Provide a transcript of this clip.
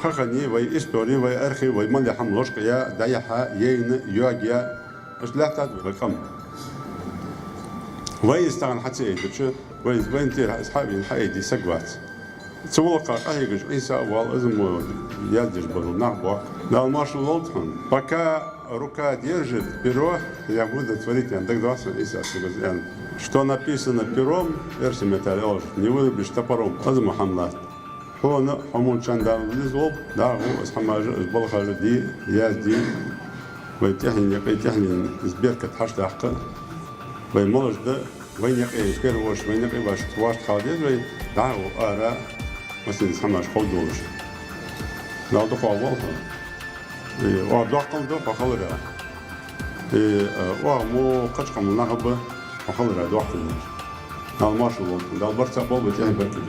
خخني وي إستوري وي أرخي وي مالي حملوش يا دايحة ين يوجيا مش لا تعد بالقم وي استغن حتى يدش وي انتي أصحابي الحقيقة دي سقوات تولق قهيج عيسى والإزم يالدج برو نعبوا لا المارشال لولتهم بكا рука держит перо, я буду творить, я так двадцать месяцев. Что написано пером, версия металлолож, не вылыбишь топором. Это Мухаммад. Он хамун чандал лизлоб, да, он схамажа, сбалхажа ди, я ди, ويتحني زبيرك تحشت حقه ويملش ده وين يقي كير وش وين يقي باش تواش خالد وين دعوا آراء مثلا سماش خودوش لا دفع والله وأدعقل ده فخلرا ومو قشقم نغبة فخلرا دعقل ده المارشال ده البرتقال بتاعي بركة